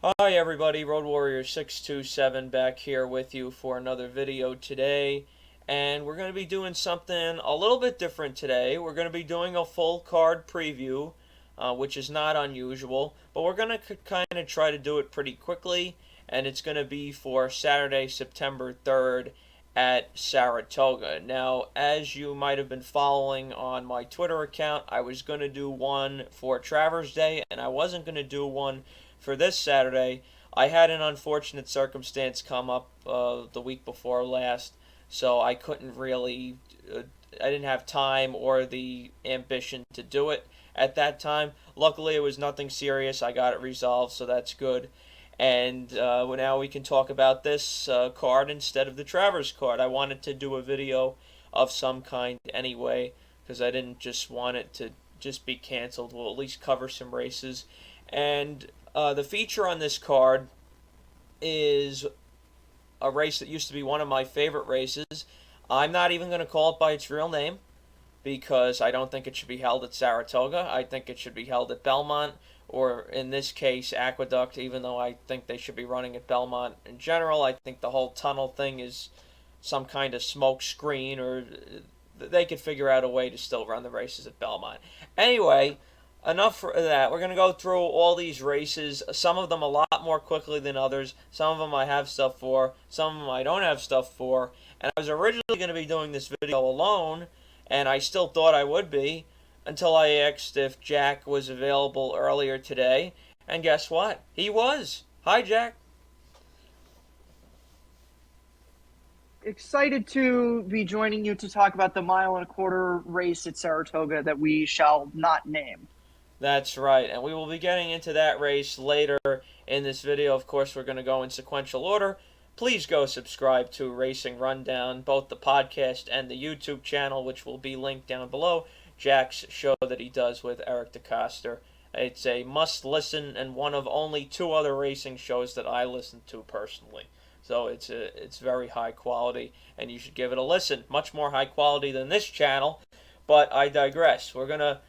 Hi everybody, Road Warrior 627 back here with you for another video today. And we're going to be doing something a little bit different today. We're going to be doing a full card preview, which is not unusual. But we're going to kind of try to do it pretty quickly. And it's going to be for Saturday, September 3rd at Saratoga. Now, as you might have been following on my Twitter account, I was going to do one for Travers Day, and I wasn't going to do one for this Saturday. I had an unfortunate circumstance come up the week before last, so I couldn't really, I didn't have time or the ambition to do it at that time. Luckily, it was nothing serious. I got it resolved, so that's good. And now we can talk about this card instead of the Travers card. I wanted to do a video of some kind anyway, because I didn't just want it to just be canceled. We'll at least cover some races. And the feature on this card is a race that used to be one of my favorite races. I'm not even going to call it by its real name because I don't think it should be held at Saratoga. I think it should be held at Belmont, or in this case, Aqueduct, even though I think they should be running at Belmont in general. I think the whole tunnel thing is some kind of smoke screen, or they could figure out a way to still run the races at Belmont. Anyway, enough for that. We're going to go through all these races, some of them a lot more quickly than others. Some of them I have stuff for, some of them I don't have stuff for. And I was originally going to be doing this video alone, and I still thought I would be, until I asked if Jack was available earlier today. And guess what? He was. Hi, Jack. Excited to be joining you to talk about the mile-and-a-quarter race at Saratoga that we shall not name. That's right, and we will be getting into that race later in this video. Of course, we're going to go in sequential order. Please go subscribe to Racing Rundown, both the podcast and the YouTube channel, which will be linked down below. Jack's show that he does with Eric DeCoster. It's a must-listen and one of only two other racing shows that I listen to personally. So it's very high quality, and you should give it a listen. Much more high quality than this channel, but I digress. We're going to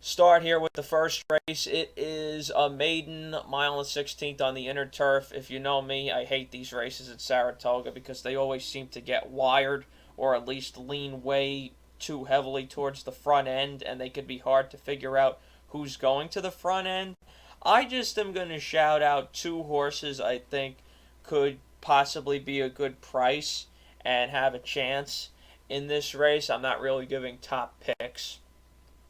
start here with the first race. It is a maiden mile and 16th on the inner turf. If you know me, I hate these races at Saratoga because they always seem to get wired, or at least lean way too heavily towards the front end, and they could be hard to figure out who's going to the front end. I just am going to shout out two horses I think could possibly be a good price and have a chance in this race. I'm not really giving top picks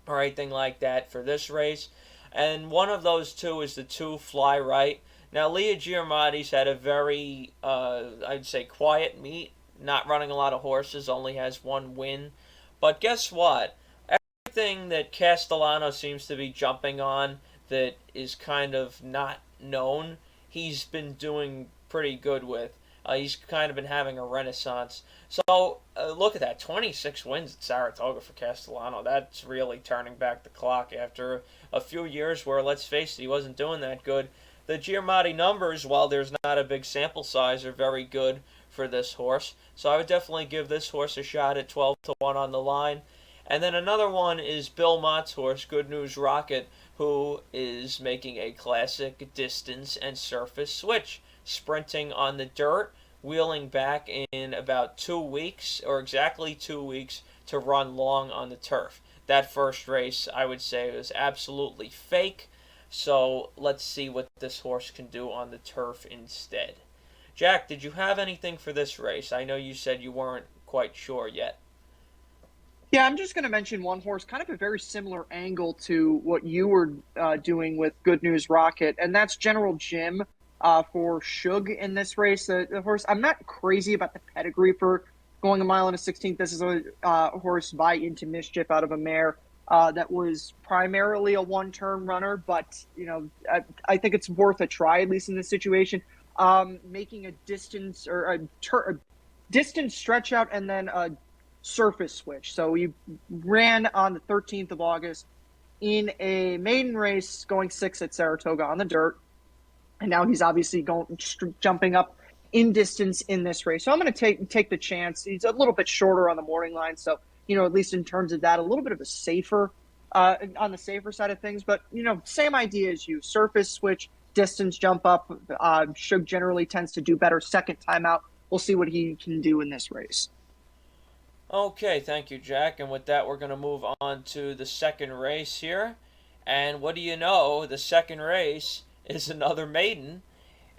or anything like that for this race. And one of those two is the two Fly Right. Now, Leah Giamatti's had a very, I'd say, quiet meet, not running a lot of horses, only has one win. But guess what? Everything that Castellano seems to be jumping on that is kind of not known, he's been doing pretty good with. He's kind of been having a renaissance. So look at that, 26 wins at Saratoga for Castellano. That's really turning back the clock after a few years where, let's face it, he wasn't doing that good. The Giamatti numbers, while there's not a big sample size, are very good for this horse. So I would definitely give this horse a shot at 12 to 1 on the line. And then another one is Bill Mott's horse, Good News Rocket, who is making a classic distance and surface switch, sprinting on the dirt, wheeling back in about 2 weeks, or exactly 2 weeks, to run long on the turf. That first race, I would say, was absolutely fake. So let's see what this horse can do on the turf instead. Jack, did you have anything for this race? I know you said you weren't quite sure yet. Yeah, I'm just going to mention one horse, kind of a very similar angle to what you were doing with Good News Rocket, and that's General Jim for Shug in this race. The horse, I'm not crazy about the pedigree for going a mile and a 16th. This is a horse by Into Mischief out of a mare that was primarily a one-turn runner, but I think it's worth a try, at least in this situation. Making a distance or a distance stretch out and then a surface switch. So he ran on the 13th of August in a maiden race going 6 at Saratoga on the dirt. And now he's obviously jumping up in distance in this race. So I'm going to take the chance. He's a little bit shorter on the morning line. So, at least in terms of that, a little bit of a safer on the safer side of things. But, same idea as you. Surface switch, distance jump up. Shug generally tends to do better second time out. We'll see what he can do in this race. Okay, thank you, Jack. And with that, we're going to move on to the second race here. And what do you know? The second race is another maiden.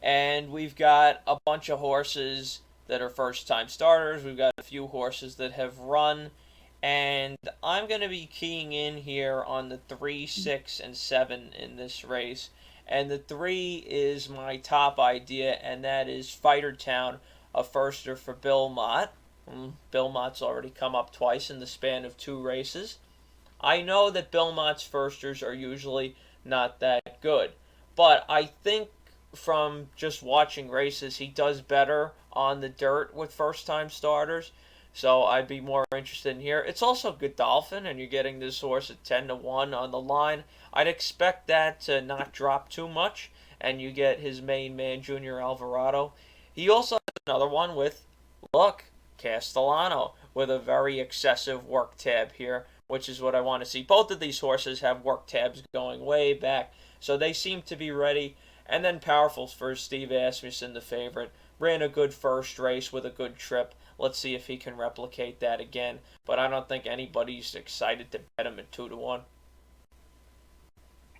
And we've got a bunch of horses that are first time starters. We've got a few horses that have run. And I'm going to be keying in here on the 3, 6, and 7 in this race. And the 3 is my top idea, and that is Fighter Town, a firster for Bill Mott. Bill Mott's already come up twice in the span of 2 races. I know that Bill Mott's firsters are usually not that good, but I think from just watching races, he does better on the dirt with first-time starters, so I'd be more interested in here. It's also Godolphin, and you're getting this horse at 10-1 on the line. I'd expect that to not drop too much, and you get his main man, Junior Alvarado. He also has another one with, look, Castellano, with a very excessive work tab here, which is what I want to see. Both of these horses have work tabs going way back, so they seem to be ready. And then Powerful's first, Steve Asmussen, the favorite, ran a good first race with a good trip. Let's see if he can replicate that again. But I don't think anybody's excited to bet him at 2-1.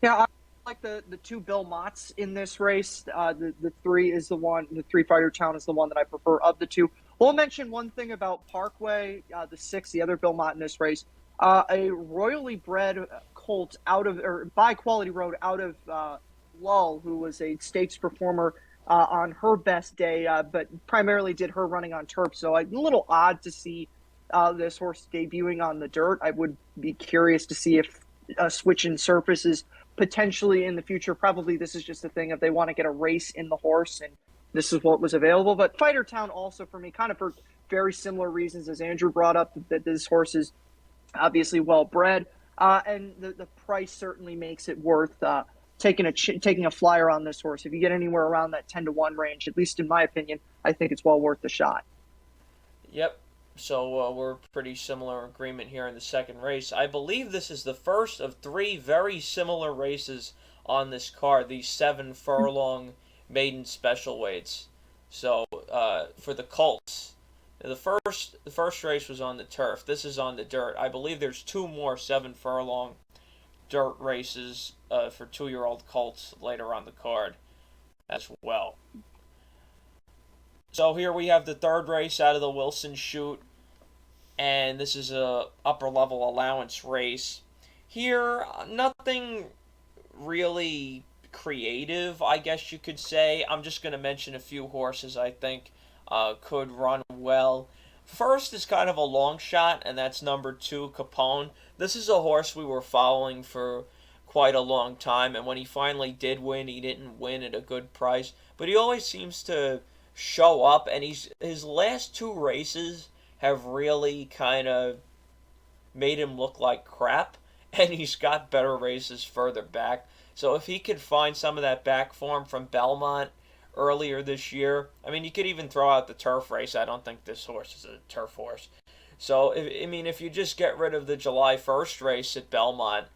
Yeah, I like the 2 Bill Motts in this race. The 3 is the one. The 3 Fighter Town is the one that I prefer of the 2. We'll mention one thing about Parkway, the 6, the other Bill Mott in this race. A royally bred colt by Quality Road out of Lull, who was a stakes performer on her best day, but primarily did her running on turf. So a little odd to see this horse debuting on the dirt. I would be curious to see if a switch in surfaces potentially in the future. Probably this is just a thing if they want to get a race in the horse, and this is what was available. But Fighter Town also for me, kind of for very similar reasons as Andrew brought up, that this horse is obviously well bred, and the price certainly makes it worth taking a flyer on this horse. If you get anywhere around that 10-1 range, at least in my opinion, I think it's well worth the shot. Yep. So we're pretty similar agreement here in the second race. I believe this is the first of 3 very similar races on this card. These 7 furlong maiden special weights. So for the colts, the first race was on the turf. This is on the dirt. I believe there's 2 more 7 furlong dirt races for 2-year-old colts later on the card as well. So here we have the third race out of the Wilson chute, and this is a upper level allowance race. Here, nothing really creative, I guess you could say. I'm just going to mention a few horses I think could run well. First is kind of a long shot, and that's number 2, Capone. This is a horse we were following for quite a long time, and when he finally did win, he didn't win at a good price, but he always seems to show up, and his last 2 races have really kind of made him look like crap, and he's got better races further back. So if he could find some of that back form from Belmont earlier this year, I mean, you could even throw out the turf race. I don't think this horse is a turf horse. So, if you just get rid of the July 1st race at Belmont,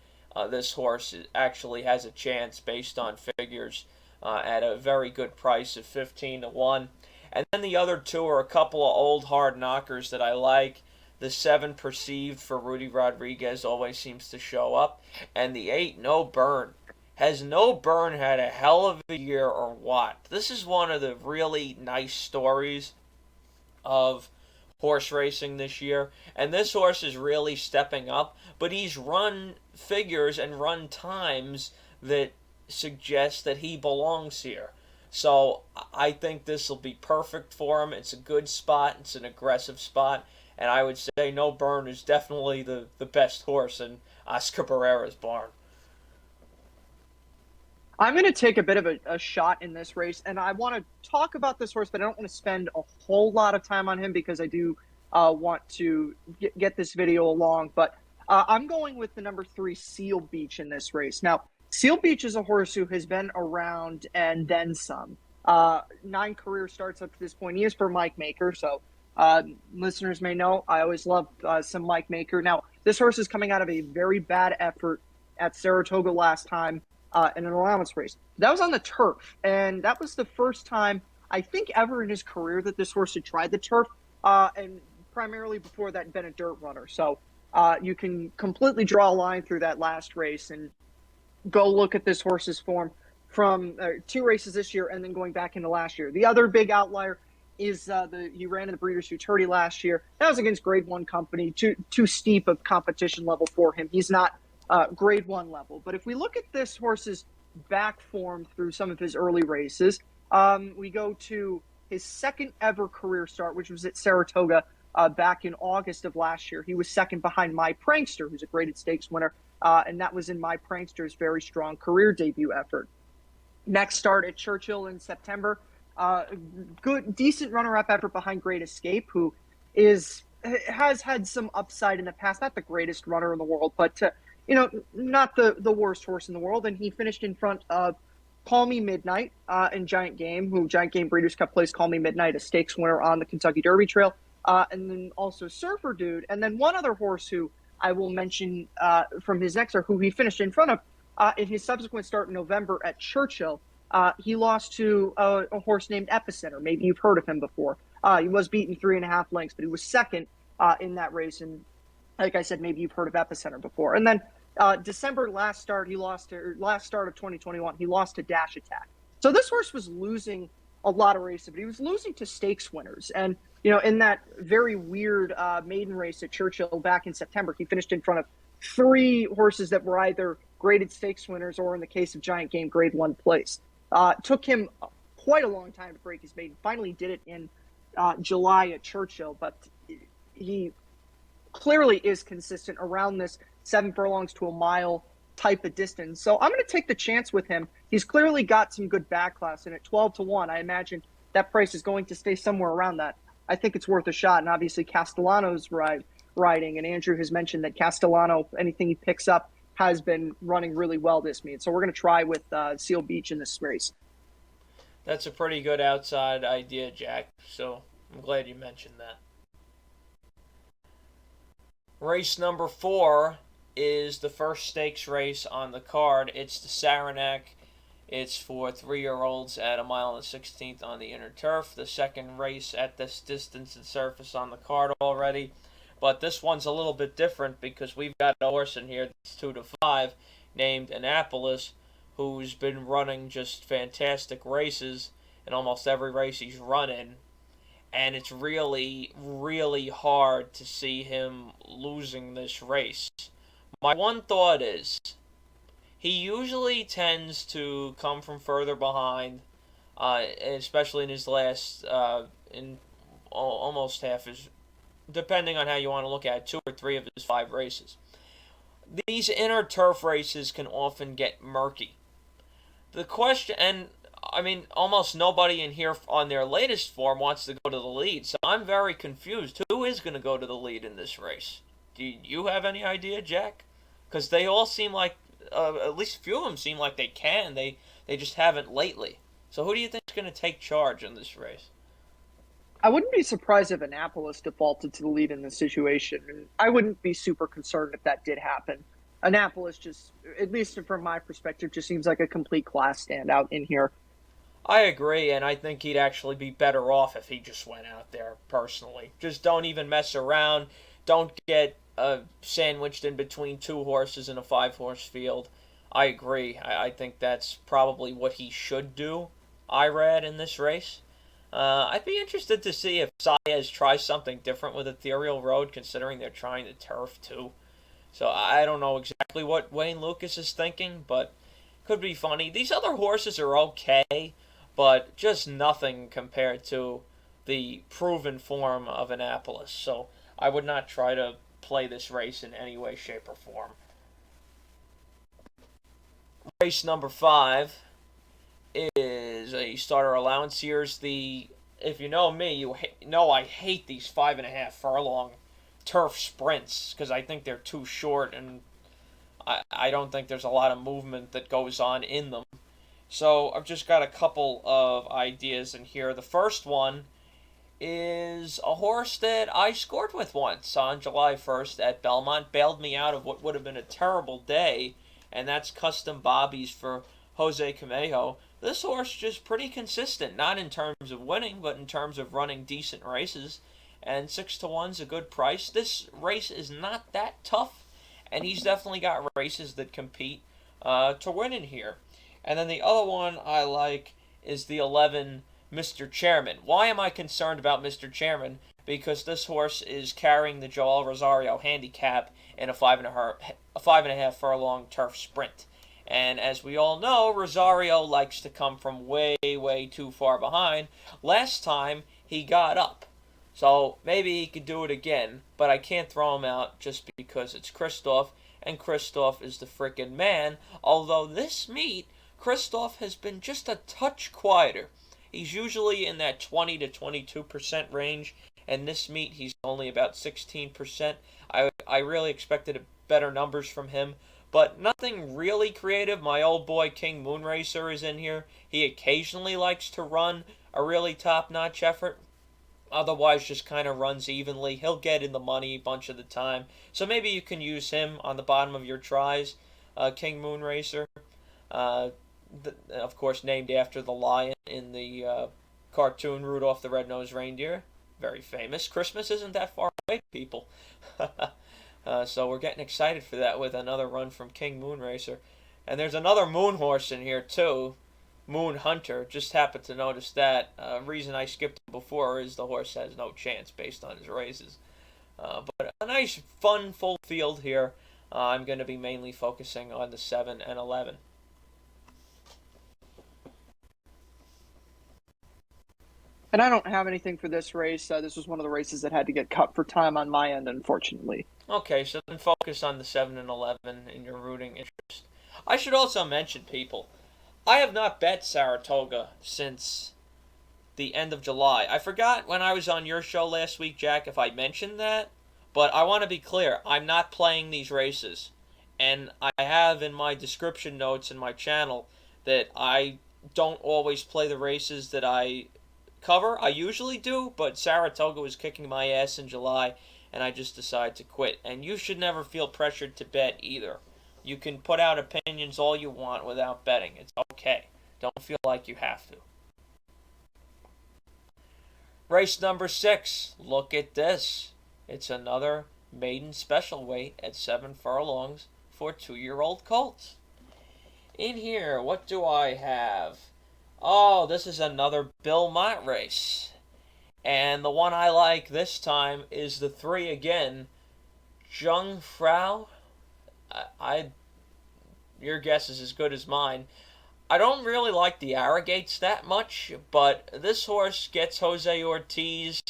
this horse actually has a chance based on figures at a very good price of 15-1. And then the other 2 are a couple of old hard knockers that I like. The 7 Perceived for Rudy Rodriguez always seems to show up. And the 8 No Burn. Has No Burn had a hell of a year or what? This is one of the really nice stories of horse racing this year. And this horse is really stepping up. But he's run figures and run times that suggest that he belongs here. So I think this will be perfect for him. It's a good spot. It's an aggressive spot. And I would say No Burn is definitely the best horse in Oscar Barrera's barn. I'm going to take a bit of a shot in this race, and I want to talk about this horse, but I don't want to spend a whole lot of time on him because I do want to get this video along. But I'm going with the number 3 Seal Beach in this race. Now, Seal Beach is a horse who has been around and then some. 9 career starts up to this point. He is for Mike Maker, so listeners may know I always love some Mike Maker. Now, this horse is coming out of a very bad effort at Saratoga last time. in an allowance race. That was on the turf, and that was the first time I think ever in his career that this horse had tried the turf, and primarily before that been a dirt runner. So you can completely draw a line through that last race and go look at this horse's form from 2 races this year and then going back into last year. The other big outlier is he ran in the Breeders' Futurity last year. That was against Grade 1 company, too steep of competition level for him. He's not Grade 1 level. But if we look at this horse's back form through some of his early races, we go to his second ever career start, which was at Saratoga back in August of last year. He was second behind My Prankster, who's a graded stakes winner, and that was in My Prankster's very strong career debut effort. Next start at Churchill in September. Good, decent runner-up effort behind Great Escape, who has had some upside in the past. Not the greatest runner in the world, but not the worst horse in the world. And he finished in front of Call Me Midnight and Giant Game, who Giant Game Breeders' Cup placed Call Me Midnight, a stakes winner on the Kentucky Derby Trail, and then also Surfer Dude, and then one other horse who I will mention from his next start, who he finished in front of in his subsequent start in November at Churchill. He lost to a horse named Epicenter. Maybe you've heard of him before. He was beaten 3.5 lengths, but he was second in that race. And like I said, maybe you've heard of Epicenter before. And then December last start of 2021, he lost to Dash Attack. So this horse was losing a lot of races, but he was losing to stakes winners. And in that very weird maiden race at Churchill back in September, he finished in front of 3 horses that were either graded stakes winners or, in the case of Giant Game, Grade 1 place. Took him quite a long time to break his maiden. Finally did it in July at Churchill, but he clearly is consistent around this 7 furlongs to a mile type of distance. So I'm going to take the chance with him. He's clearly got some good back class, and at 12-1, I imagine that price is going to stay somewhere around that. I think it's worth a shot, and obviously Castellano's riding, and Andrew has mentioned that Castellano, anything he picks up, has been running really well this meet. So we're going to try with Seal Beach in this race. That's a pretty good outside idea, Jack. So I'm glad you mentioned that. Race number 4 is the first stakes race on the card. It's the Saranac. It's for 3-year-olds at 1.16 miles on the inner turf. The second race at this distance and surface on the card already. But this one's a little bit different because we've got a horse in here that's 2-5 named Annapolis, who's been running just fantastic races in almost every race he's run in. And it's really, really hard to see him losing this race. My one thought is, he usually tends to come from further behind, especially in his last, in almost half his, depending on how you want to look at it, 2 or 3 of his 5 races. These inner turf races can often get murky. The question, and I mean, almost nobody in here on their latest form wants to go to the lead, so I'm very confused. Who is going to go to the lead in this race? Do you have any idea, Jack? Because they all seem like, at least a few of them seem like they can. They just haven't lately. So who do you think is going to take charge in this race? I wouldn't be surprised if Annapolis defaulted to the lead in this situation. And I wouldn't be super concerned if that did happen. Annapolis just, at least from my perspective, just seems like a complete class standout in here. I agree, and I think he'd actually be better off if he just went out there, personally. Just don't even mess around. Don't get sandwiched in between 2 horses in a 5-horse field. I agree. I think that's probably what he should do, IRAD, in this race. I'd be interested to see if Saez tries something different with Ethereal Road, considering they're trying the turf, too. So I don't know exactly what Wayne Lucas is thinking, but could be funny. These other horses are okay, but just nothing compared to the proven form of Annapolis. So I would not try to play this race in any way, shape, or form. Race number 5 is a starter allowance. Here's if you know me, you know I hate these 5.5 furlong turf sprints because I think they're too short and I don't think there's a lot of movement that goes on in them. So I've just got a couple of ideas in here. The first one is a horse that I scored with once on July 1st at Belmont. Bailed me out of what would have been a terrible day and that's Custom Bobbies for Jose Camejo. This horse just pretty consistent, not in terms of winning, but in terms of running decent races. And 6-1's a good price. This race is not that tough, and he's definitely got races that compete to win in here. And then the other one I like is the 11 Mr. Chairman. Why am I concerned about Mr. Chairman? Because this horse is carrying the Joel Rosario handicap in a 5.5 furlong turf sprint. And as we all know, Rosario likes to come from way, way too far behind. Last time, he got up. So maybe he could do it again, but I can't throw him out just because it's Christoph, and Christoph is the frickin' man. Although this meet, Christoph has been just a touch quieter. He's usually in that 20 to 22% range, and this meet he's only about 16%. I really expected better numbers from him, but nothing really creative. My old boy King Moonracer is in here. He occasionally likes to run a really top-notch effort. Otherwise, just kind of runs evenly. He'll get in the money a bunch of the time. So maybe you can use him on the bottom of your tries. King Moonracer. Of course, named after the lion in the cartoon Rudolph the Red-Nosed Reindeer. Very famous. Christmas isn't that far away, people. So we're getting excited for that with another run from King Moonracer. And there's another moon horse in here, too. Moon Hunter. Just happened to notice that. Reason I skipped him before is the horse has no chance based on his races. But a nice, fun, full field here. I'm going to be mainly focusing on the 7 and 11. And I don't have anything for this race. This was one of the races that had to get cut for time on my end, unfortunately. Okay, so then focus on the 7 and 11 in your rooting interest. I should also mention, people, I have not bet Saratoga since the end of July. I forgot when I was on your show last week, Jack, if I mentioned that, but I want to be clear. I'm not playing these races, and I have in my description notes in my channel that I don't always play the races that I cover. I usually do, but Saratoga was kicking my ass in July, and I just decided to quit. And you should never feel pressured to bet either. You can put out opinions all you want without betting. It's okay. Don't feel like you have to. Race number 6. Look at this. It's another maiden special weight at 7 furlongs for 2-year-old colts. In here, what do I have? Oh, this is another Bill Mott race. And the one I like this time is the 3 again. Jungfrau. Your guess is as good as mine. I don't really like the Arrogates that much, but this horse gets Jose Ortiz,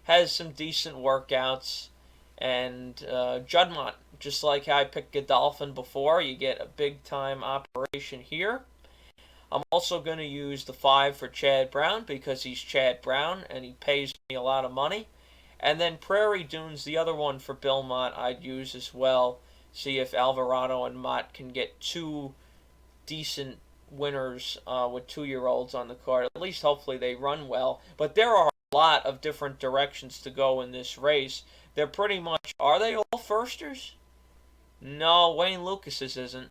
has some decent workouts, and Juddmonte, just like how I picked Godolphin before, you get a big-time operation here. I'm also going to use the 5 for Chad Brown because he's Chad Brown and he pays me a lot of money. And then Prairie Dunes, the other one for Bill Mott, I'd use as well. See if Alvarado and Mott can get 2 decent winners with 2-year-olds on the card. At least hopefully they run well. But there are a lot of different directions to go in this race. They're pretty much, are they all firsters? No, Wayne Lucas's isn't.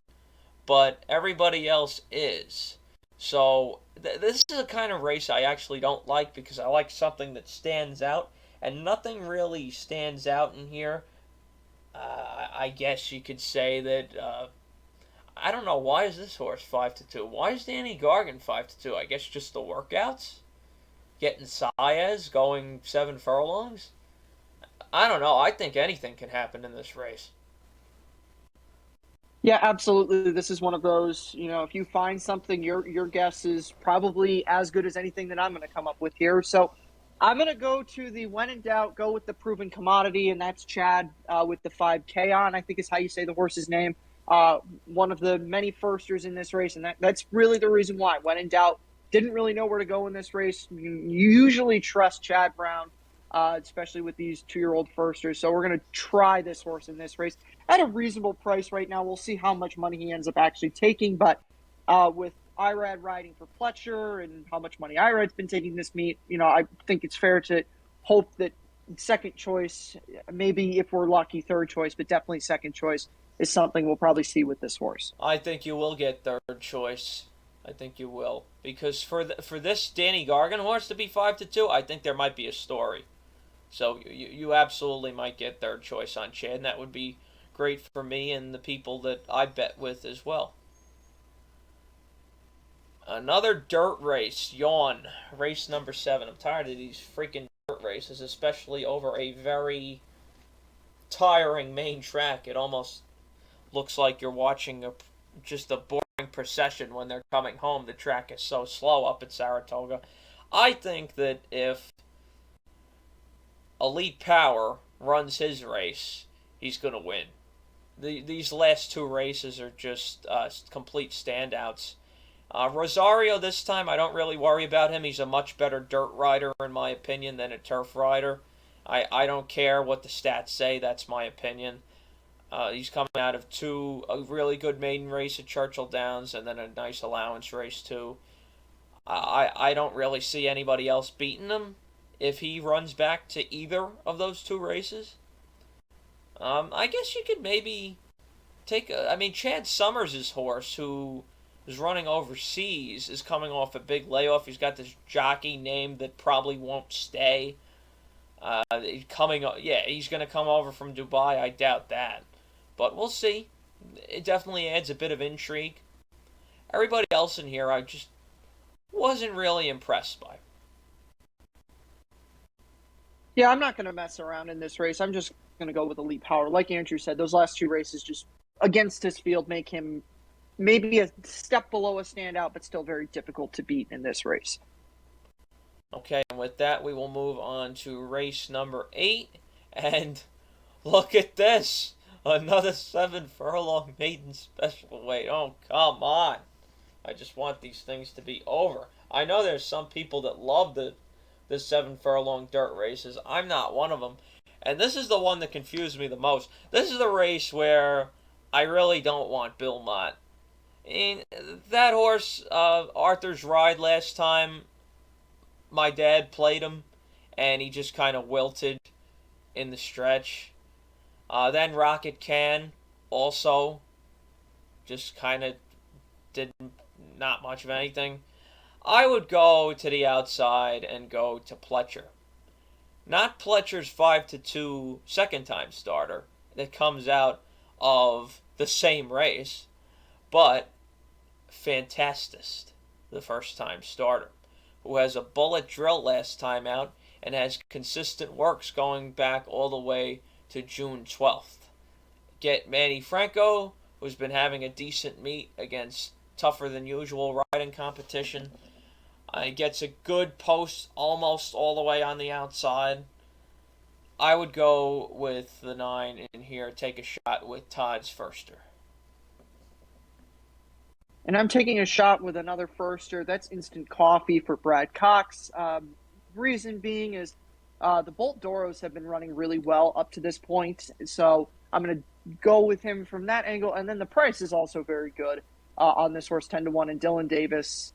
But everybody else is. So this is a kind of race I actually don't like because I like something that stands out. And nothing really stands out in here. I guess you could say that, I don't know, why is this horse 5-2? Why is Danny Gargan 5-2? I guess just the workouts? Getting Saez going 7 furlongs? I don't know. I think anything can happen in this race. Yeah, absolutely. This is one of those, if you find something, your guess is probably as good as anything that I'm going to come up with here. So I'm going to go to the when in doubt, go with the proven commodity, and that's Chad with the 5K on, I think is how you say the horse's name. One of the many firsters in this race, and that's really the reason why. When in doubt, didn't really know where to go in this race. You usually trust Chad Brown, especially with these 2-year-old firsters. So we're going to try this horse in this race at a reasonable price right now. We'll see how much money he ends up actually taking, but with IRAD riding for Pletcher and how much money IRAD's been taking this meet, I think it's fair to hope that second choice, maybe if we're lucky, third choice, but definitely second choice, is something we'll probably see with this horse. I think you will get third choice. I think you will, because for this Danny Gargan horse to be 5-2, I think there might be a story. So you absolutely might get third choice on Chad, and that would be great for me and the people that I bet with as well. Another dirt race, yawn, race number 7. I'm tired of these freaking dirt races, especially over a very tiring main track. It almost looks like you're watching just a boring procession when they're coming home. The track is so slow up at Saratoga. I think that if Elite Power runs his race, he's going to win. These last 2 races are just complete standouts. Rosario this time, I don't really worry about him. He's a much better dirt rider, in my opinion, than a turf rider. I don't care what the stats say. That's my opinion. He's coming out of a really good maiden race at Churchill Downs and then a nice allowance race too. I don't really see anybody else beating him if he runs back to either of those 2 races. I guess you could maybe Chad Summers' horse, who is running overseas, is coming off a big layoff. He's got this jockey name that probably won't stay. He's going to come over from Dubai. I doubt that, but we'll see. It definitely adds a bit of intrigue. Everybody else in here, I just wasn't really impressed by. Yeah, I'm not going to mess around in this race. I'm just going to go with Elite Power. Like Andrew said, those last 2 races just against his field make him maybe a step below a standout, but still very difficult to beat in this race. Okay, and with that, we will move on to race number 8. And look at this. Another 7 furlong maiden special weight. Oh, come on. I just want these things to be over. I know there's some people that love the 7 furlong dirt races. I'm not one of them. And this is the one that confused me the most. This is the race where I really don't want Bill Mott. And that horse, Arthur's Ride last time, my dad played him, and he just kind of wilted in the stretch. Then Rocket Can also just kind of did not much of anything. I would go to the outside and go to Pletcher. Not Pletcher's 5-2 second time starter that comes out of the same race, but Fantastist, the first time starter, who has a bullet drill last time out and has consistent works going back all the way to June 12th. Get Manny Franco, who's been having a decent meet against tougher than usual riding competition. Gets a good post almost all the way on the outside. I would go with the 9 in here, take a shot with Todd's Firster. And I'm taking a shot with another firster. That's Instant Coffee for Brad Cox. Reason being is the Bolt Doros have been running really well up to this point. So I'm going to go with him from that angle. And then the price is also very good on this horse, 10-1. And Dylan Davis,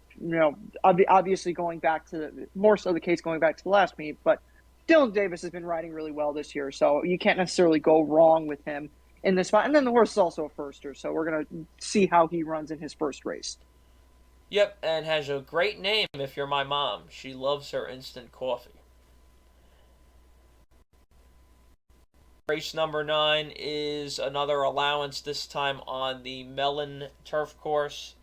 obviously going back to more so the case going back to the last meet. But Dylan Davis has been riding really well this year. So you can't necessarily go wrong with him in this spot. And then the horse is also a firster, so we're going to see how he runs in his first race. Yep, and has a great name if you're my mom. She loves her instant coffee. Race number 9 is another allowance, this time on the Mellon Turf Course.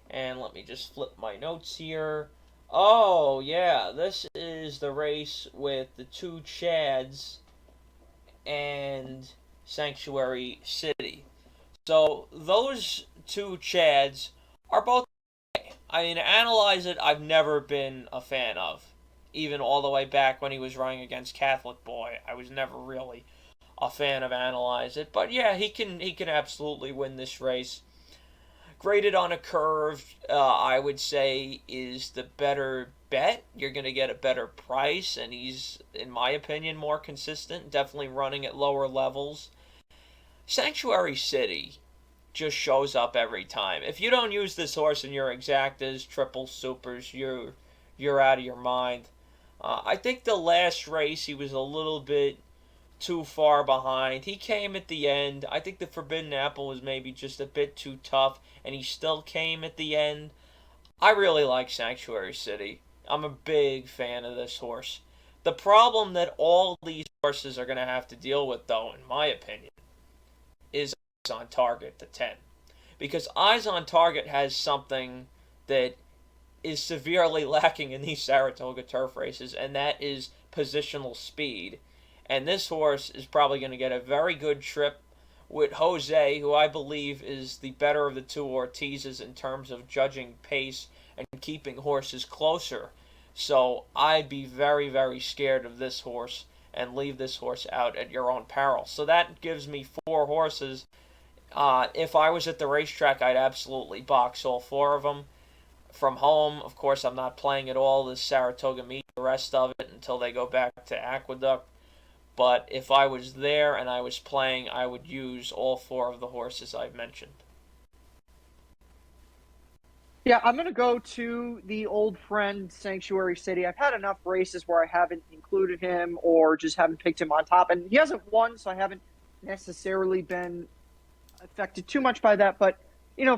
And let me just flip my notes here. Oh, yeah, this is the race with the 2 Chads and Sanctuary City. So those 2 Chads are both okay. I mean, Analyze It, I've never been a fan of. Even all the way back when he was running against Catholic Boy, I was never really a fan of Analyze It. But yeah, he can absolutely win this race. Graded on a curve, I would say, is the better bet. You're going to get a better price, and he's, in my opinion, more consistent, definitely running at lower levels. Sanctuary City just shows up every time. If you don't use this horse in your exactas, triple supers, you're out of your mind. I think the last race he was a little bit too far behind. He came at the end. I think the Forbidden Apple was maybe just a bit too tough, and he still came at the end. I really like Sanctuary City. I'm a big fan of this horse. The problem that all these horses are going to have to deal with, though, in my opinion, is Eyes on Target, the 10. Because Eyes on Target has something that is severely lacking in these Saratoga turf races, and that is positional speed. And this horse is probably going to get a very good trip with Jose, who I believe is the better of the two Ortizes in terms of judging pace and keeping horses closer. So I'd be very, very scared of this horse and leave this horse out at your own peril. So that gives me 4 horses. If I was at the racetrack, I'd absolutely box all 4 of them. From home, of course, I'm not playing at all this Saratoga meet, the rest of it, until they go back to Aqueduct. But if I was there and I was playing, I would use all 4 of the horses I've mentioned. Yeah, I'm going to go to the old friend Sanctuary City. I've had enough races where I haven't included him or just haven't picked him on top. And he hasn't won, so I haven't necessarily been affected too much by that. But,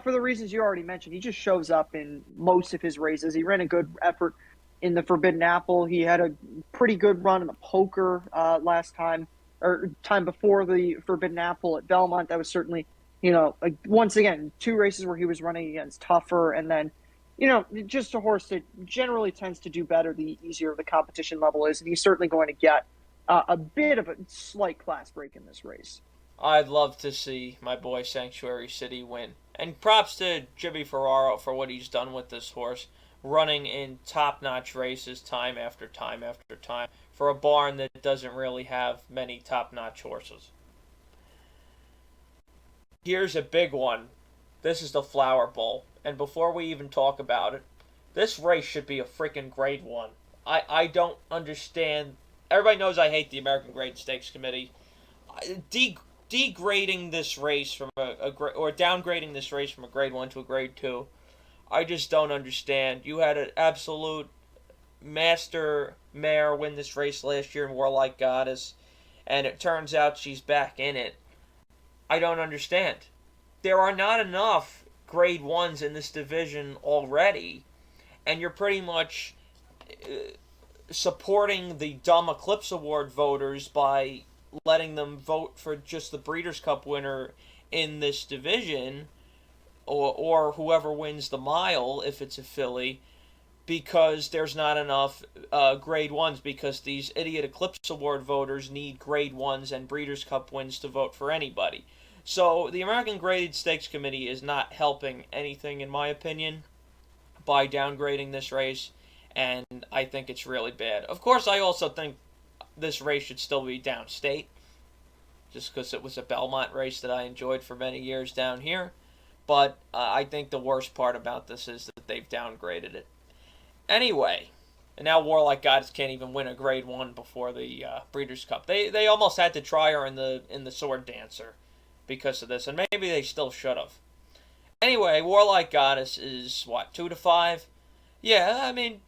for the reasons you already mentioned, he just shows up in most of his races. He ran a good effort in the Forbidden Apple. He had a pretty good run in the poker last time, or time before the Forbidden Apple at Belmont. That was certainly, once again, 2 races where he was running against tougher, and then, just a horse that generally tends to do better the easier the competition level is, and he's certainly going to get a bit of a slight class break in this race. I'd love to see my boy Sanctuary City win. And props to Jimmy Ferraro for what he's done with this horse, running in top-notch races time after time after time for a barn that doesn't really have many top-notch horses. Here's a big one. This is the Flower Bowl. And before we even talk about it, this race should be a freaking grade 1. I don't understand. Everybody knows I hate the American Grade Stakes Committee. Degrading this race from or downgrading this race from a grade 1 to a grade 2. I just don't understand. You had an absolute master mare win this race last year in Warlike Goddess, and it turns out she's back in it. I don't understand. There are not enough grade 1s in this division already, and you're pretty much supporting the Dumb Eclipse Award voters by letting them vote for just the Breeders' Cup winner in this division, or whoever wins the mile if it's a filly, because there's not enough grade 1s, because these idiot Eclipse Award voters need grade 1s and Breeders' Cup wins to vote for anybody. So the American Graded Stakes Committee is not helping anything, in my opinion, by downgrading this race, and I think it's really bad. Of course, I also think this race should still be downstate, just because it was a Belmont race that I enjoyed for many years down here. But I think the worst part about this is that they've downgraded it. Anyway, and now Warlike Goddess can't even win a grade 1 before the Breeders' Cup. They almost had to try her in the Sword Dancer because of this, and maybe they still should have. Anyway, Warlike Goddess is, 2 to 5? Yeah, I mean,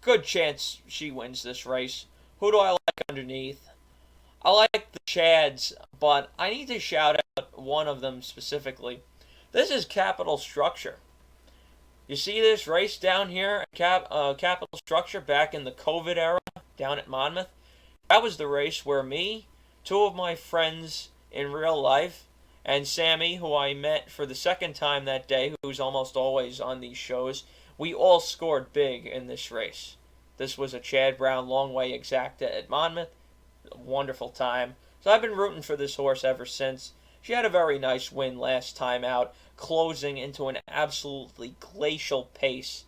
good chance she wins this race. Who do I like underneath? I like the Chads, but I need to shout out one of them specifically. This is Capital Structure. You see this race down here, Capital Structure, back in the COVID era, down at Monmouth? That was the race where me, 2 of my friends in real life, and Sammy, who I met for the second time that day, who's almost always on these shows, we all scored big in this race. This was a Chad Brown long way exacta at Monmouth. A wonderful time. So I've been rooting for this horse ever since. She had a very nice win last time out, closing into an absolutely glacial pace.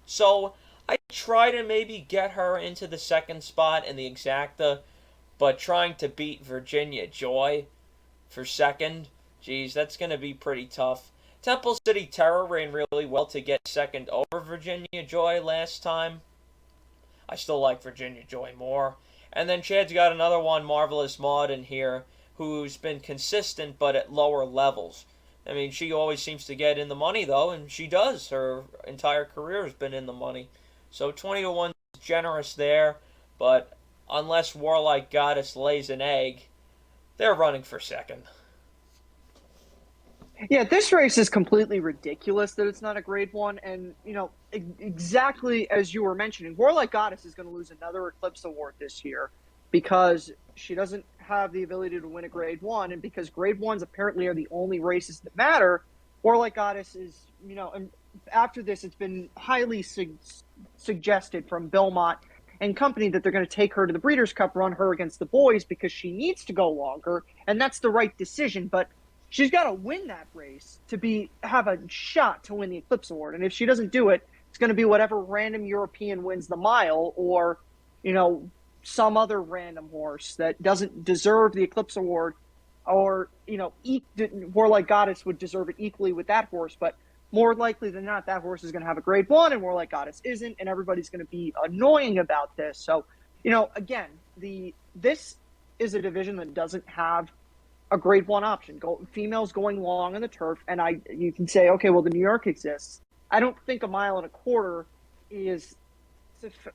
So I try to maybe get her into the second spot in the exacta, but trying to beat Virginia Joy for second, geez, that's going to be pretty tough. Temple City Terror ran really well to get second over Virginia Joy last time. I still like Virginia Joy more. And then Chad's got another one, Marvelous Maud, in here, who's been consistent but at lower levels. I mean, she always seems to get in the money, though, and she does. Her entire career has been in the money. So 20 to 1 is generous there, but unless Warlike Goddess lays an egg, they're running for second. Yeah, this race is completely ridiculous that it's not a grade one. And, exactly as you were mentioning, Warlike Goddess is going to lose another Eclipse Award this year because she doesn't have the ability to win a grade one. And because grade ones apparently are the only races that matter, Warlike Goddess is, and after this, it's been highly suggested from Belmont and company that they're going to take her to the Breeders' Cup, run her against the boys because she needs to go longer. And that's the right decision. But she's got to win that race to have a shot to win the Eclipse Award. And if she doesn't do it, it's going to be whatever random European wins the mile or, some other random horse that doesn't deserve the Eclipse Award or, Warlike Goddess would deserve it equally with that horse. But more likely than not, that horse is going to have a grade one and Warlike Goddess isn't. And everybody's going to be annoying about this. So, again, this is a division that doesn't have a grade one option. Females going long on the turf, and you can say, okay, well, the New York exists. I don't think 1.25 miles is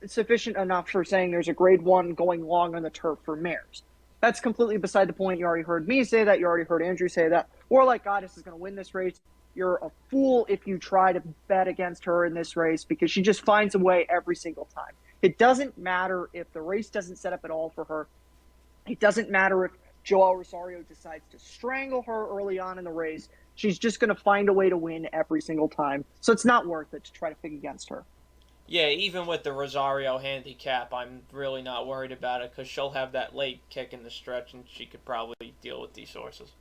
sufficient enough for saying there's a grade one going long on the turf for mares. That's completely beside the point. You already heard me say that. You already heard Andrew say that. Warlike Goddess is going to win this race. You're a fool if you try to bet against her in this race because she just finds a way every single time. It doesn't matter if the race doesn't set up at all for her. It doesn't matter if Joel Rosario decides to strangle her early on in the race. She's just going to find a way to win every single time. So it's not worth it to try to pick against her. Yeah, even with the Rosario handicap, I'm really not worried about it because she'll have that late kick in the stretch and she could probably deal with these horses.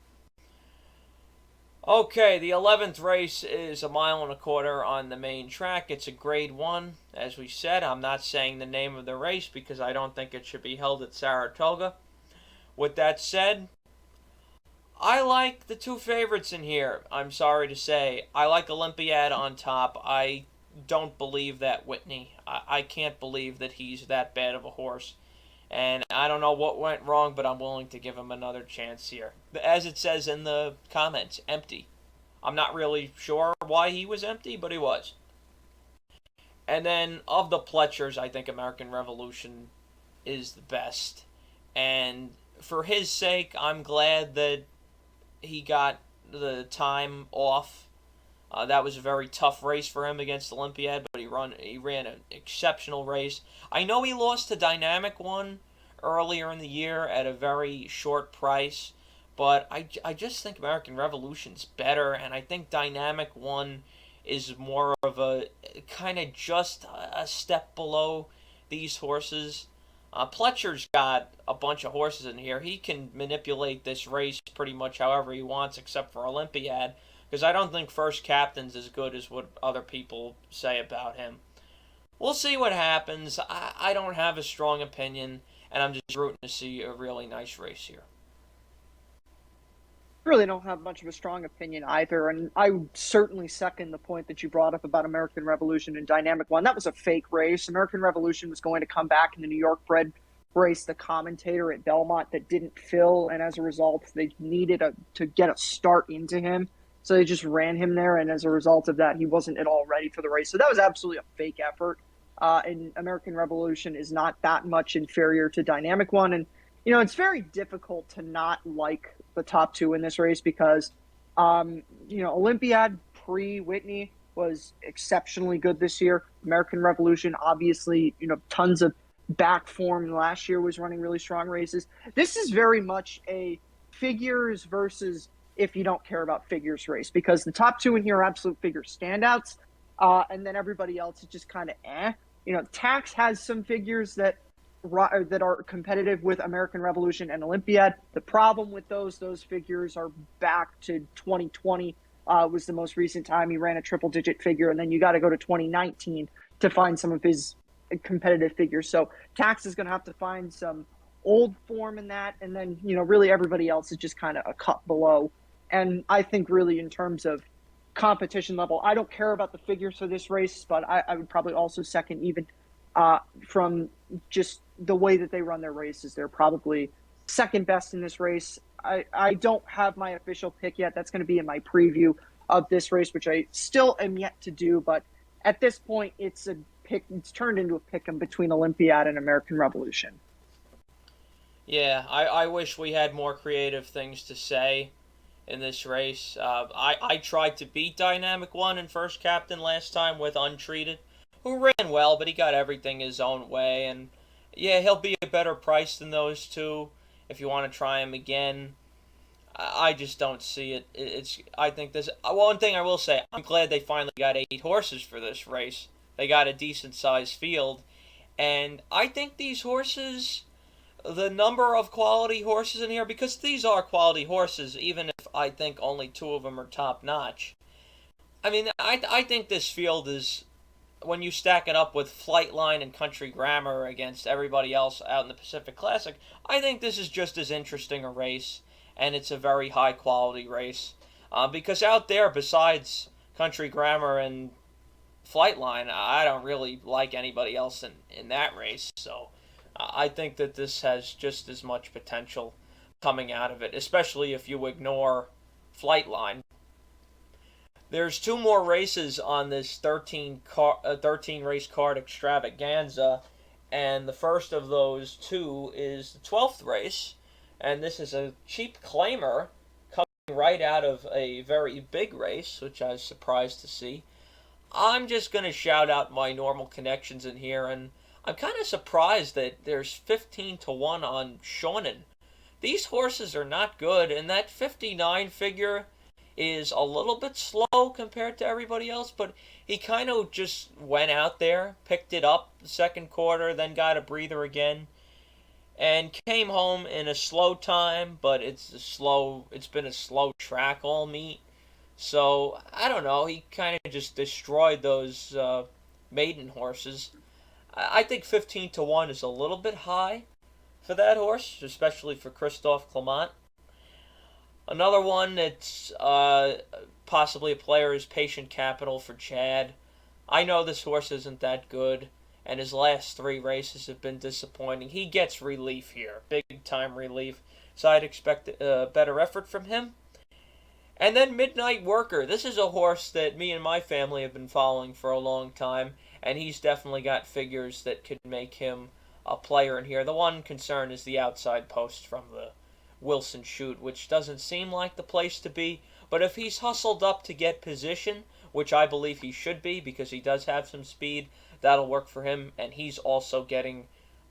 Okay, the 11th race is 1.25 miles on the main track. It's a grade one. As we said, I'm not saying the name of the race because I don't think it should be held at Saratoga. With that said, I like the two favorites in here. I'm sorry to say. I like Olympiad on top. I don't believe that Whitney. I can't believe that he's that bad of a horse. And I don't know what went wrong, but I'm willing to give him another chance here. As it says in the comments, empty. I'm not really sure why he was empty, but he was. And then of the Pletchers, I think American Revolution is the best. And for his sake, I'm glad that he got the time off. That was a very tough race for him against Olympiad, but he ran an exceptional race. I know he lost to Dynamic One earlier in the year at a very short price, but I just think American Revolution's better, and I think Dynamic One is more of a kind of just a step below these horses. Pletcher's got a bunch of horses in here. He can manipulate this race pretty much however he wants, except for Olympiad, because I don't think First Captain's as good as what other people say about him. We'll see what happens. I don't have a strong opinion, and I'm just rooting to see a really nice race here. Really don't have much of a strong opinion either, and I would certainly second the point that you brought up about American Revolution and Dynamic One. That was a fake race. American Revolution was going to come back in the New York bred race, the commentator at Belmont that didn't fill, and as a result, they needed to get a start into him. So they just ran him there, and as a result of that, he wasn't at all ready for the race. So that was absolutely a fake effort. And American Revolution is not that much inferior to Dynamic One. And, it's very difficult to not like the top two in this race because, Olympiad pre-Whitney was exceptionally good this year. American Revolution, obviously, tons of back form. Last year was running really strong races. This is very much a figures versus if you don't care about figures race because the top two in here are absolute figure standouts. And then everybody else is just kind of eh. Tax has some figures that are competitive with American Revolution and Olympiad. The problem with those figures are back to 2020 was the most recent time he ran a triple-digit figure, and then you got to go to 2019 to find some of his competitive figures. So Tax is going to have to find some old form in that, and then really everybody else is just kind of a cut below. And I think really in terms of competition level, I don't care about the figures for this race, but I would probably also second even from just the way that they run their races. They're probably second best in this race. I don't have my official pick yet. That's going to be in my preview of this race, which I still am yet to do. But at this point, it's turned into a pick 'em between Olympiad and American Revolution. Yeah, I wish we had more creative things to say in this race. I tried to beat Dynamic One in first captain last time with Untreated, who ran well, but he got everything his own way. And yeah, he'll be a better price than those two if you want to try him again. I just don't see it. It's I think this one thing I will say. I'm glad they finally got 8 horses for this race. They got a decent sized field, and I think these horses, the number of quality horses in here, because these are quality horses, even if I think only 2 of them are top notch. I mean, I think this field is, when you stack it up with Flightline and Country Grammar against everybody else out in the Pacific Classic, I think this is just as interesting a race, and it's a very high quality race. Because out there, besides Country Grammar and Flightline, I don't really like anybody else in that race. So I think that this has just as much potential coming out of it, especially if you ignore Flightline. There's 2 more races on this 13 race card extravaganza, and the first of those 2 is the 12th race, and this is a cheap claimer coming right out of a very big race, which I was surprised to see. I'm just going to shout out my normal connections in here, and I'm kind of surprised that there's 15 to 1 on Shonen. These horses are not good, and that 59 figure is a little bit slow compared to everybody else, but he kind of just went out there, picked it up the second quarter, then got a breather again, and came home in a slow time, but it's been a slow track all meet. So, I don't know, he kind of just destroyed those maiden horses. I think 15 to 1 is a little bit high for that horse, especially for Christophe Clement. Another one that's possibly a player is Patient Capital for Chad. I know this horse isn't that good, and his last 3 races have been disappointing. He gets relief here, big time relief, so I'd expect a better effort from him. And then Midnight Worker. This is a horse that me and my family have been following for a long time, and he's definitely got figures that could make him a player in here. The one concern is the outside post from the Wilson chute, which doesn't seem like the place to be. But if he's hustled up to get position, which I believe he should be because he does have some speed, that'll work for him, and he's also getting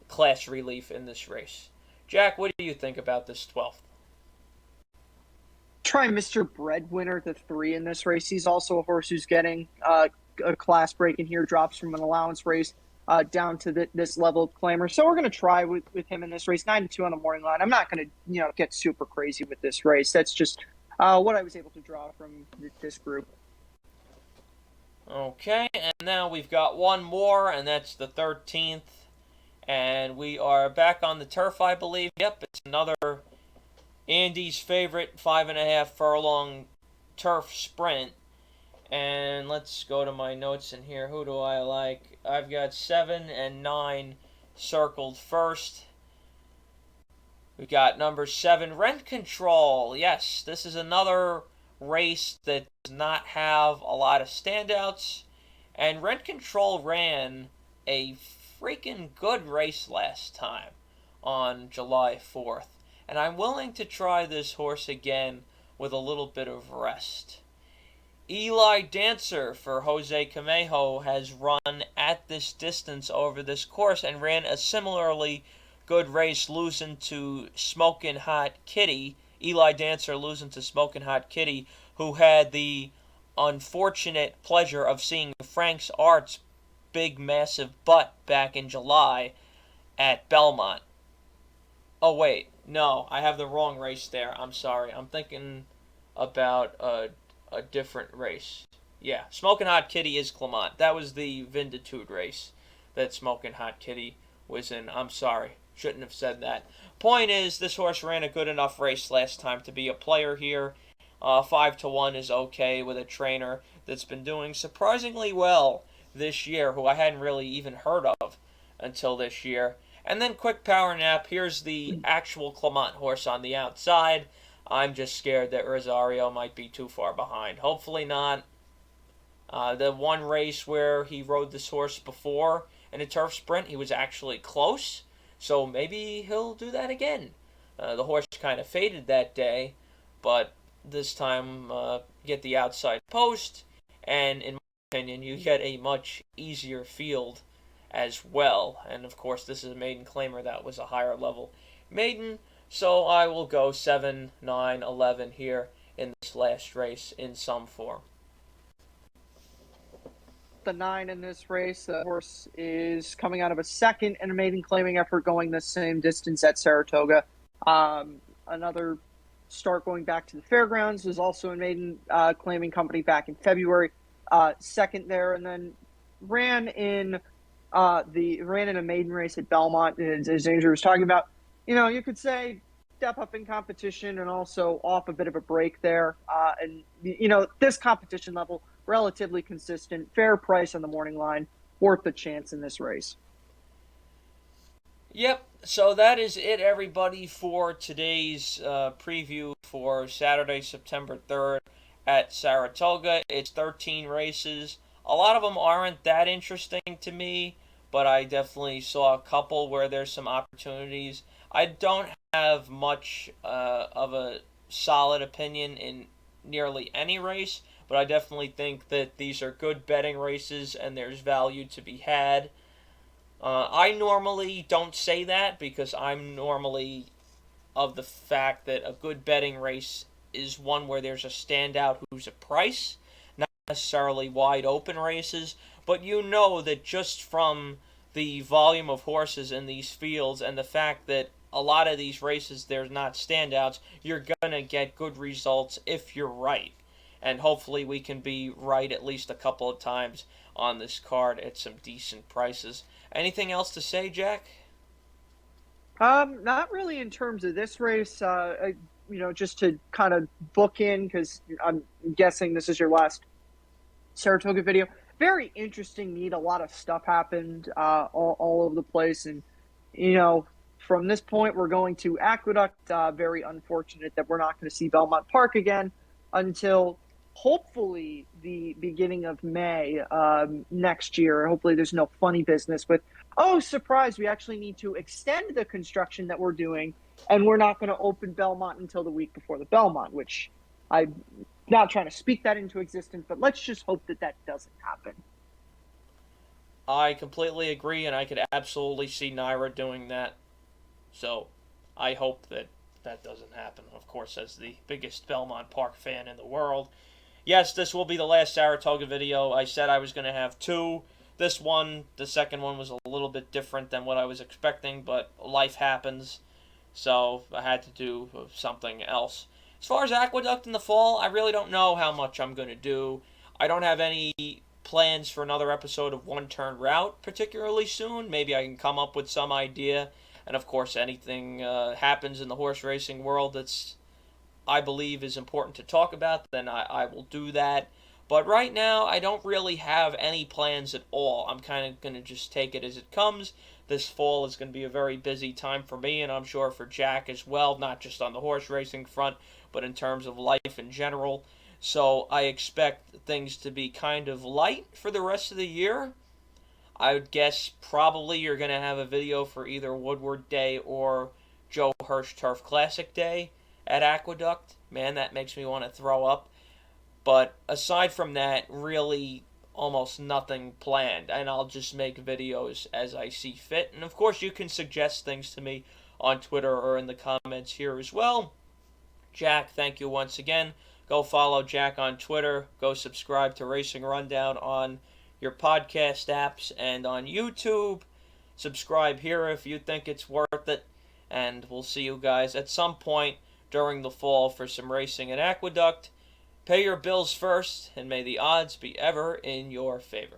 class relief in this race. Jack, what do you think about this 12th? Try Mr. Breadwinner, the 3 in this race. He's also a horse who's getting a class break in here, drops from an allowance race down to this level of claimer. So we're going to try with him in this race, 9-2 on the morning line. I'm not going to get super crazy with this race. That's just what I was able to draw from this group. Okay, and now we've got 1 more, and that's the 13th. And we are back on the turf, I believe. Yep, it's another Andy's favorite 5.5 furlong turf sprint. And let's go to my notes in here. Who do I like? I've got 7 and 9 circled first. We got number 7, Rent Control. Yes, this is another race that does not have a lot of standouts. And Rent Control ran a freaking good race last time on July 4th. And I'm willing to try this horse again with a little bit of rest. Eli Dancer for Jose Camejo has run at this distance over this course and ran a similarly good race, losing to Smokin' Hot Kitty. Eli Dancer losing to Smokin' Hot Kitty, who had the unfortunate pleasure of seeing Frank's Art's big, massive butt back in July at Belmont. Oh, wait. No, I have the wrong race there. I'm sorry. I'm thinking about a different race. Yeah, Smokin' Hot Kitty is Clement. That was the Vinditude race that Smokin' Hot Kitty was in. I'm sorry. Shouldn't have said that. Point is, this horse ran a good enough race last time to be a player here. 5 to 1 is okay with a trainer that's been doing surprisingly well this year, who I hadn't really even heard of until this year. And then quick power nap. Here's the actual Clement horse on the outside. I'm just scared that Rosario might be too far behind. Hopefully not. The one race where he rode this horse before in a turf sprint, he was actually close. So maybe he'll do that again. The horse kind of faded that day, but this time get the outside post, and in my opinion, you get a much easier field as well. And of course, this is a maiden claimer that was a higher level maiden, so I will go 7, 9, 11 here in this last race in some form. The 9 in this race, the horse is coming out of a second and a maiden claiming effort going the same distance at Saratoga. Another start going back to the fairgrounds, was also a maiden claiming company back in February. Second there, and then ran in a maiden race at Belmont, as Andrew was talking about. You could say step up in competition and also off a bit of a break there. And this competition level, relatively consistent, fair price on the morning line, worth the chance in this race. Yep, so that is it, everybody, for today's preview for Saturday, September 3rd at Saratoga. It's 13 races. A lot of them aren't that interesting to me, but I definitely saw a couple where there's some opportunities. I don't have much of a solid opinion in nearly any race, but I definitely think that these are good betting races and there's value to be had. I normally don't say that because I'm normally of the fact that a good betting race is one where there's a standout who's a price, not necessarily wide open races, but you know that just from the volume of horses in these fields and the fact that a lot of these races there's not standouts, you're going to get good results if you're right. And hopefully we can be right at least a couple of times on this card at some decent prices. Anything else to say, Jack? Not really in terms of this race. Just to kind of book in, because I'm guessing this is your last Saratoga video. Very interesting meet. A lot of stuff happened all over the place. And, from this point, we're going to Aqueduct. Very unfortunate that we're not going to see Belmont Park again until hopefully the beginning of May next year. Hopefully there's no funny business with, oh, surprise, we actually need to extend the construction that we're doing, and we're not going to open Belmont until the week before the Belmont, which I'm not trying to speak that into existence, but let's just hope that that doesn't happen. I completely agree, and I could absolutely see NYRA doing that. So I hope that that doesn't happen, of course, as the biggest Belmont Park fan in the world. Yes, this will be the last Saratoga video. I said I was going to have two. This one, the second one, was a little bit different than what I was expecting, but life happens, so I had to do something else. As far as Aqueduct in the fall, I really don't know how much I'm going to do. I don't have any plans for another episode of One Turn Route particularly soon. Maybe I can come up with some idea. And of course, anything happens in the horse racing world that's I believe is important to talk about, then I will do that. But right now, I don't really have any plans at all. I'm kind of going to just take it as it comes. This fall is going to be a very busy time for me, and I'm sure for Jack as well, not just on the horse racing front, but in terms of life in general. So I expect things to be kind of light for the rest of the year. I would guess probably you're going to have a video for either Woodward Day or Joe Hirsch Turf Classic Day at Aqueduct. Man, that makes me want to throw up. But aside from that, really almost nothing planned. And I'll just make videos as I see fit. And of course, you can suggest things to me on Twitter or in the comments here as well. Jack, thank you once again. Go follow Jack on Twitter. Go subscribe to Racing Rundown on your podcast apps and on YouTube. Subscribe here if you think it's worth it. And we'll see you guys at some point during the fall for some racing at Aqueduct. Pay your bills first, and may the odds be ever in your favor.